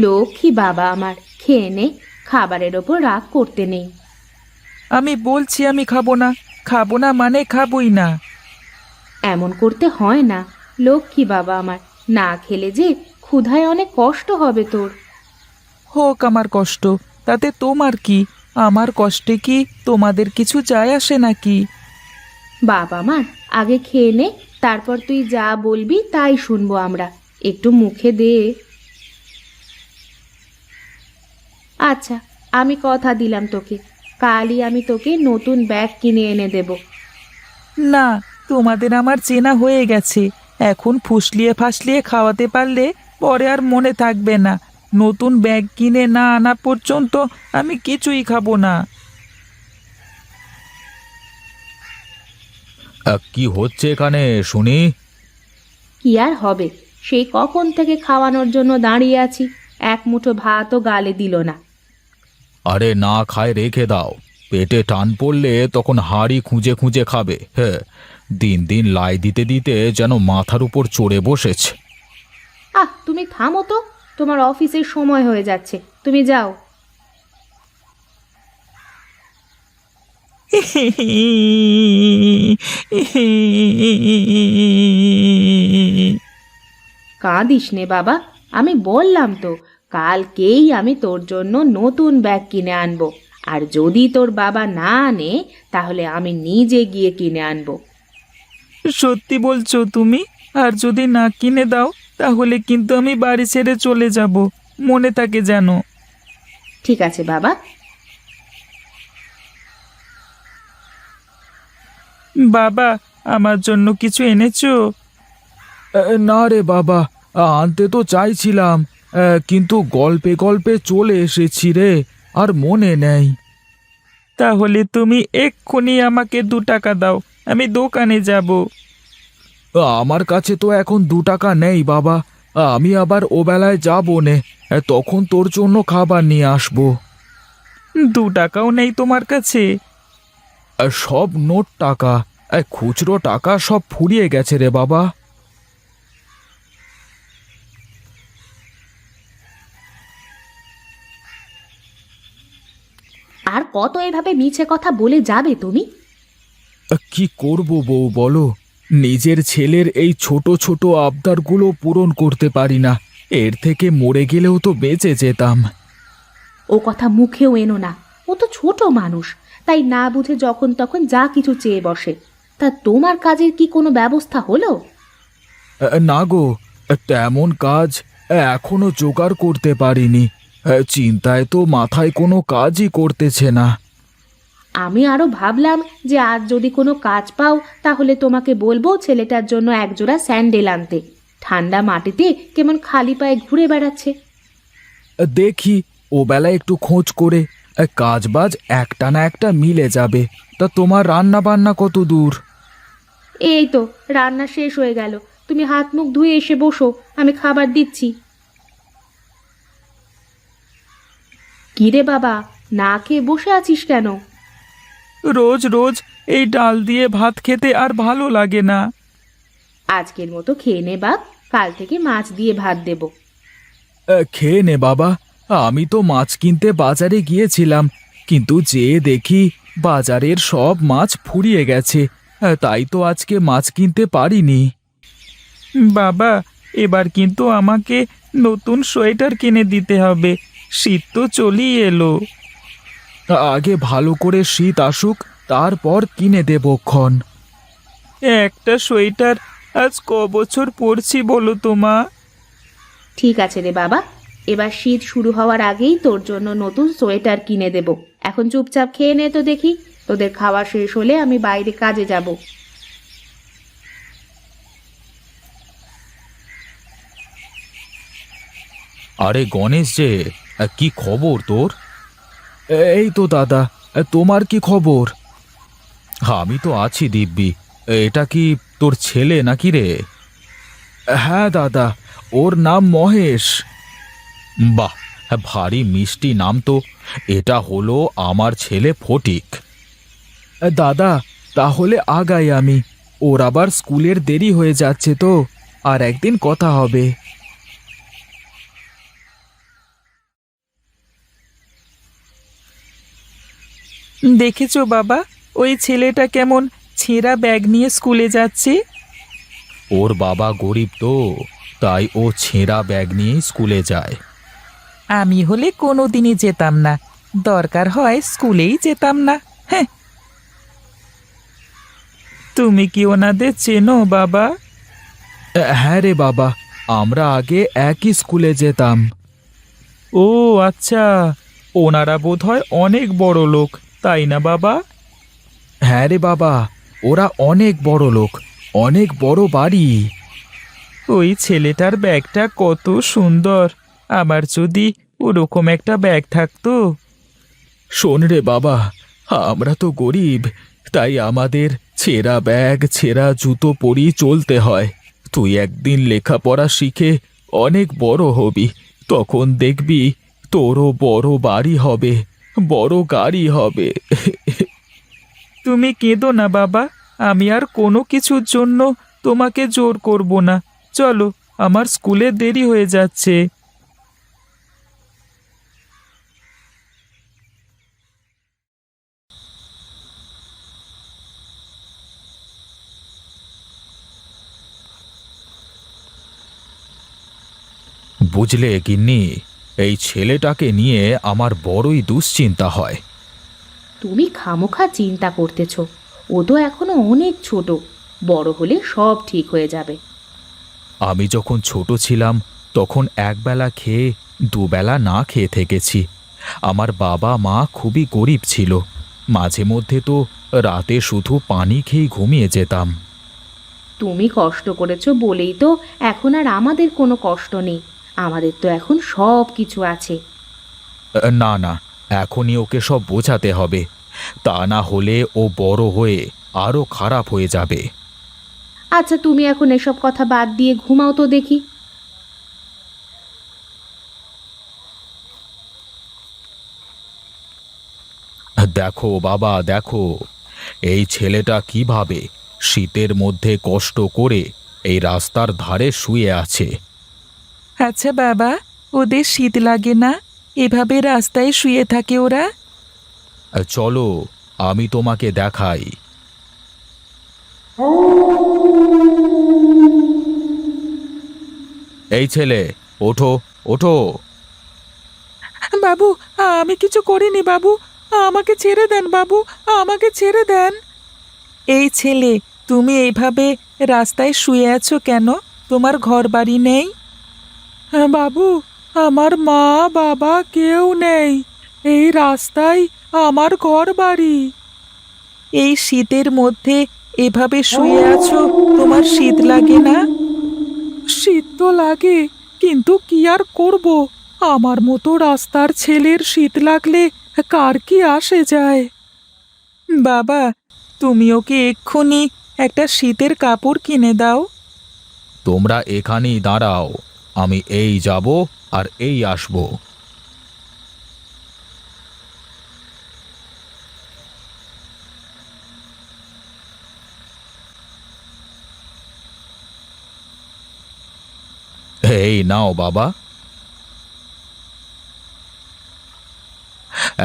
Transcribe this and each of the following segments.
লক্ষ্মী বাবা আমার, খেয়ে নে, খাবারের ওপর রাগ করতে নেই। আমি বলছি আমি খাবো না, খাবো না মানে খাবোই না। এমন করতে হয় না, লক্ষ্মী বাবা আমার, না খেলে যে ক্ষুধায় অনেক কষ্ট হবে তোর। হোক আমার কষ্ট, তাতে তোমার কি? আমার কষ্টে কি তোমাদের কিছু যায় আসে নাকি? বাবা আমার, আগে খেয়ে নে, তারপর তুই যা বলবি তাই শুনবো আমরা। একটু মুখে দে। আচ্ছা, আমি কথা দিলাম তোকে, কালই আমি তোকে নতুন ব্যাগ কিনে এনে দেব। না, তোমাদের আমার চেনা হয়ে গেছে। এখন ফুসলিয়ে ফাসলিয়ে খাওয়াতে পারলে পরে আর মনে থাকবে না। নতুন ব্যাগ কিনে না আনা পর্যন্ত আমি কিছুই খাবো না। কি হচ্ছে এখানে শুনি? কি আর হবে, সেই কখন থেকে খাওয়ানোর জন্য দাঁড়িয়ে আছি, এক মুঠো ভাতও গালে দিল না। আরে না খায় রেখে দাও, পেটে টান পড়লে তখন হাঁড়ি খুঁজে খুঁজে খাবে। হ্যাঁ, দিন দিন লাই দিতে দিতে যেন মাথার উপর চড়ে বসেছে। তুমি থামো তো, তোমার অফিসের সময় হয়ে যাচ্ছে, তুমি যাও। কাঁদিস নে বাবা, আমি বললাম তো, কালকেই আমি তোর জন্য নতুন ব্যাগ কিনে আনবো। আর যদি তোর বাবা না আনে, তাহলে আমি নিজে গিয়ে কিনে আনবো। সত্যি বলছো তুমি? আর যদি না কিনে দাও তাহলে কিন্তু আমি বাড়ি ছেড়ে চলে যাব, মনে থাকে যেন। ঠিক আছে বাবা। বাবা, আমার জন্য কিছু এনেছো? না রে বাবা, আনতে তো চাইছিলাম, কিন্তু গল্পে গল্পে চলে এসেছি রে, আর মনে নেই। তাহলে তুমি এক্ষুনি আমাকে 2 টাকা দাও, আমি দোকানে যাব। আমার কাছে তো এখন 2 টাকা নেই বাবা, আমি আবার ওবেলায় যাবো নে, তখন তোর জন্য খাবার নিয়ে আসবো। 2 টাকাও নেই তোমার কাছে? সব নোট টাকা, খুচরো টাকা সব ফুরিয়ে গেছে রে বাবা। আর কত এভাবে মিছে কথা বলে যাবে তুমি? কি করব বউ বলো, নিজের ছেলের এই ছোট ছোট আবদারগুলো পূরণ করতে পারি না। এর থেকে মরে গেলেও তো বেঁচে যেতাম। ও কথা মুখেও এনো না, ও তো ছোট মানুষ, তাই না বুঝে যখন তখন যা কিছু চেয়ে বসে। তা তোমার কাজের কি কোনো ব্যবস্থা হলো? না গো, তেমন কাজ এখনো জোগাড় করতে পারিনি। চিন্তায় তো মাথায় কোনো কাজই করতেছে না। আমি আরো ভাবলাম যে আজ যদি কোনো কাজ পাও, তাহলে তোমাকে বলবো ছেলেটার জন্য একজোড়া স্যান্ডেল আনতে। ঠান্ডা মাটিতে কেমন খালি পায়ে ঘুরে বেড়াচ্ছে। দেখি ও বেলা একটু খোঁজ করে, কাজ বাজ একটা না একটা মিলে যাবে। তা তোমার রান্না বান্না কত দূর? এই তো রান্না শেষ হয়ে গেল, তুমি হাত মুখ ধুয়ে এসে বসো, আমি খাবার দিচ্ছি। কিরে বাবা, না খেয়ে বসে আছিস কেন? রোজ রোজ এই ডাল দিয়ে ভাত খেতে আর ভালো লাগে না। আজকের মতো খেয়ে নে বাপ, কাল থেকে মাছ দিয়ে ভাত দেব। খেয়ে নে বাবা, আমি তো মাছ কিনতে বাজারে গিয়েছিলাম, কিন্তু যেয়ে দেখি বাজারের সব মাছ ফুরিয়ে গেছে। তাই তো আজকে মাছ কিনতে পারিনি। বাবা, এবার কিন্তু আমাকে নতুন সোয়েটার কিনে দিতে হবে, শীত তো চলেই এলো। আগে ভালো করে শীত আসুক, তারপর কিনে দেবক্ষণ। একটা সোয়েটার আজ ক বছর পরছি বলো তো মা? ঠিক আছে রে বাবা, এবার শীত শুরু হওয়ার আগেই তোর জন্য নতুন সোয়েটার কিনে দেব। এখন চুপচাপ খেয়ে নে তো দেখি, তোদের খাওয়া শেষ হলে আমি বাইরে কাজে যাব। আরে গণেশ যে, কি খবর তোর? এই তো দাদা, তোমার কি খবর? আমি তো আছি দিব্যি। এটা কি তোর ছেলে নাকি রে? হ্যাঁ দাদা, ওর নাম মহেশ। বাহ, ভারী মিষ্টি নাম তো। এটা হলো আমার ছেলে ফটিক। দাদা, তাহলে আগাই আমি, ওর আবার স্কুলের দেরি হয়ে যাচ্ছে তো, আর একদিন কথা হবে। দেখেছো বাবা, ওই ছেলেটা কেমন ছেঁড়া ব্যাগ নিয়ে স্কুলে যাচ্ছে। ওর বাবা গরিব তো, তাই ও ছেঁড়া ব্যাগ নিয়ে স্কুলে যায়। আমি হলে কোনোদিনই যেতাম না, দরকার হয় স্কুলেই যেতাম না। হ্যাঁ। তুমি কি ওনাদের চেনো বাবা? হ্যাঁ রে বাবা, আমরা আগে একই স্কুলে যেতাম। ও আচ্ছা, ওনারা বোধহয় অনেক বড় লোক, তাই না বাবা? হ্যাঁ রে বাবা, ওরা অনেক বড় লোক, অনেক বড় বাড়ি। ওই ছেলেটার ব্যাগটা কত সুন্দর, আমার যদি ওরকম একটা ব্যাগ থাকতো। শোন রে বাবা, আমরা তো গরিব, তাই আমাদের ছেঁড়া ব্যাগ ছেঁড়া জুতো পরেই চলতে হয়। তুই একদিন লেখাপড়া শিখে অনেক বড় হবি, তখন দেখবি তোরও বড় বাড়ি হবে, বড় গাড়ি হবে। তুমি কেঁদো না বাবা, আমি আর কোনো কিছুর জন্য তোমাকে জোর করব না। চলো, আমার স্কুলে দেরি হয়ে যাচ্ছে। বুঝলে গিন্নি, এই ছেলেটাকে নিয়ে আমার বড়ই দুশ্চিন্তা হয়। তুমি খামোখা চিন্তা করতেছ, ও তো এখনো অনেক ছোট, বড় হলে সব ঠিক হয়ে যাবে। আমি যখন ছোট ছিলাম তখন একবেলা খেয়ে দুবেলা না খেয়ে থেকেছি। আমার বাবা মা খুবই গরিব ছিল, মাঝে মধ্যে তো রাতে শুধু পানি খেয়ে ঘুমিয়ে যেতাম। তুমি কষ্ট করেছো বলেই তো এখন আর আমাদের কোনো কষ্ট নেই, আমাদের তো এখন সব কিছু আছে। না না, এখনই ওকে সব বোঝাতে হবে, তা না হলে ও বড় হয়ে আরও খারাপ হয়ে যাবে। আচ্ছা, তুমি এখন এসব কথা বাদ দিয়ে ঘুমাও তো দেখি। দেখো বাবা, দেখো এই ছেলেটা কিভাবে শীতের মধ্যে কষ্ট করে এই রাস্তার ধারে শুয়ে আছে। আচ্ছা বাবা, ওদের শীত লাগে না? এভাবে রাস্তায় শুয়ে থাকে ওরা? চলো, আমি তোমাকে দেখাই। এই ছেলে, ওঠো, ওঠো। বাবু, আমি কিছু করিনি বাবু, আমাকে ছেড়ে দেন বাবু, আমাকে ছেড়ে দেন। এই ছেলে, তুমি এইভাবে রাস্তায় শুয়ে আছো কেন? তোমার ঘর বাড়ি নেই? হ্যাঁ বাবু, আমার মা বাবা কেউ নেই, এই রাস্তায় আমার ঘর বাড়ি। এই শীতের মধ্যে এভাবে শুয়ে আছো, তোমার শীত লাগে না? শীত তো লাগে, কিন্তু কি আর করব, আমার মতো রাস্তার ছেলের শীত লাগলে কার কি আসে যায়। বাবা, তুমি ওকে এক্ষুনি একটা শীতের কাপড় কিনে দাও। তোমরা এখানেই দাঁড়াও, আমি এই যাব আর এই আসব। এই নাও বাবা,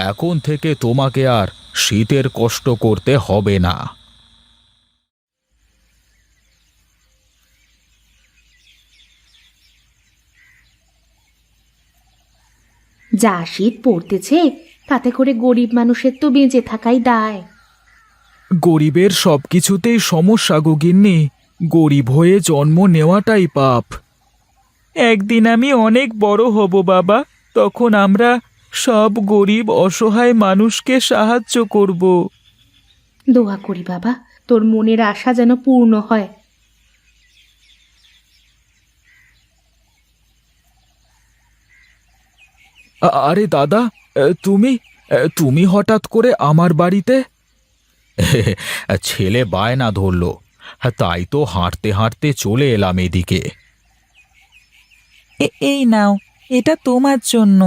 এখন থেকে তোমাকে আর শীতের কষ্ট করতে হবে না। যা শীত পড়তেছে, তাতে করে গরিব মানুষের তো বেঁচে থাকাই দায়। গরিবের সবকিছুতেই সমস্যা গো গিন্নি, গরিব হয়ে জন্ম নেওয়াটাই পাপ। একদিন আমি অনেক বড় হব বাবা, তখন আমরা সব গরিব অসহায় মানুষকে সাহায্য করব। দোয়া করি বাবা, তোর মনের আশা যেন পূর্ণ হয়। আরে দাদা, তুমি তুমি হঠাৎ করে আমার বাড়িতে? ছেলে বায়না ধরলো, তাই তো হাঁটতে হাঁটতে চলে এলাম এদিকে। এই নাও, এটা তোমার জন্য।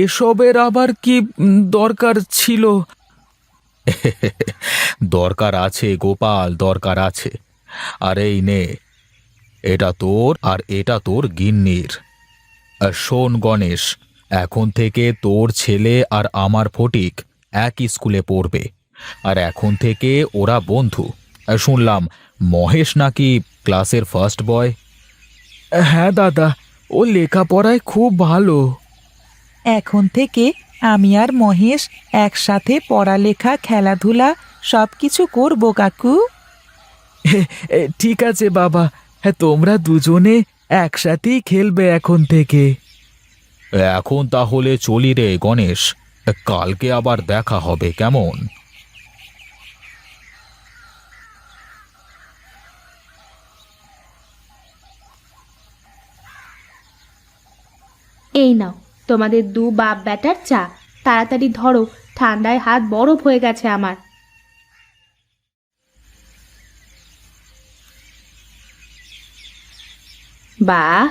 এসবের আবার কি দরকার ছিল? দরকার আছে গোপাল, দরকার আছে। আর এই নে, এটা তোর আর এটা তোর গিন্নির। আর শোন গণেশ, এখন থেকে তোর ছেলে আর আমার ফটিক একই স্কুলে পড়বে। আর এখন থেকে ওরা বন্ধু। শুনলাম মহেশ নাকি ক্লাসের ফার্স্ট বয়। হ্যাঁ দাদা, ও লেখাপড়ায় খুব ভালো। এখন থেকে আমি আর মহেশ একসাথে পড়ালেখা খেলাধুলা সব কিছু করবো কাকু। ঠিক আছে বাবা, হ্যাঁ তোমরা দুজনে একসাথেই খেলবে এখন থেকে। এখন তাহলে চলি রে গণেশ, কালকে আবার দেখা হবে কেমন? এই নাও তোমাদের দু বাপ বেটার চা, তাড়াতাড়ি ধরো, ঠান্ডায় হাত বরফ হয়ে গেছে আমার। বাহ,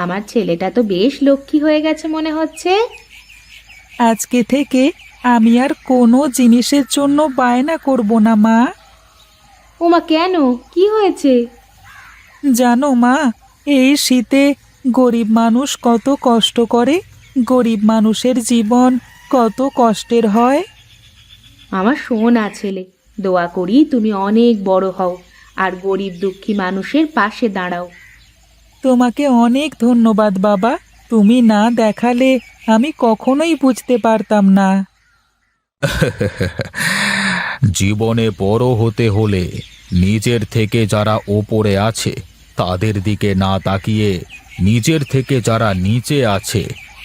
আমার ছেলেটা তো বেশ লক্ষ্মী হয়ে গেছে মনে হচ্ছে। আজকে থেকে আমি আর কোনো জিনিসের জন্য বায়না করব না মা। ওমা, কেন, কি হয়েছে? জানো মা, এই শীতে গরিব মানুষ কত কষ্ট করে, গরিব মানুষের জীবন কত কষ্টের হয়। আমার সোনা ছেলে, দোয়া করি তুমি অনেক বড় হও আর গরিব দুঃখী মানুষের পাশে দাঁড়াও। তোমাকে অনেক ধন্যবাদ বাবা, তুমি না দেখালে আমি কখনোই বুঝতে পারতাম না। জীবনে বড় হতে হলে নিজের থেকে যারা ওপরে আছে তাদের দিকে না তাকিয়ে নিজের থেকে যারা নিচে আছে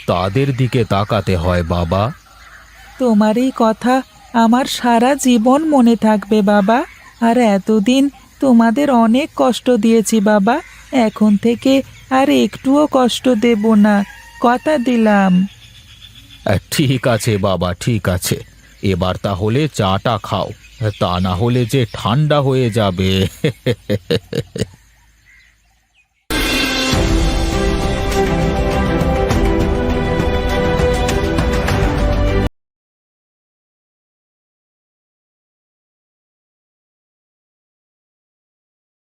তাদের দিকে তাকাতে হয় বাবা। তোমার এই কথা আমার সারা জীবন মনে থাকবে বাবা। আর এতদিন তোমাদের অনেক কষ্ট দিয়েছি বাবা, এখন থেকে আর একটুও কষ্ট দেব না, কথা দিলাম। ঠিক আছে বাবা, ঠিক আছে। এবার তাহলে চাটা খাও, তা না হলে যে ঠান্ডা হয়ে যাবে।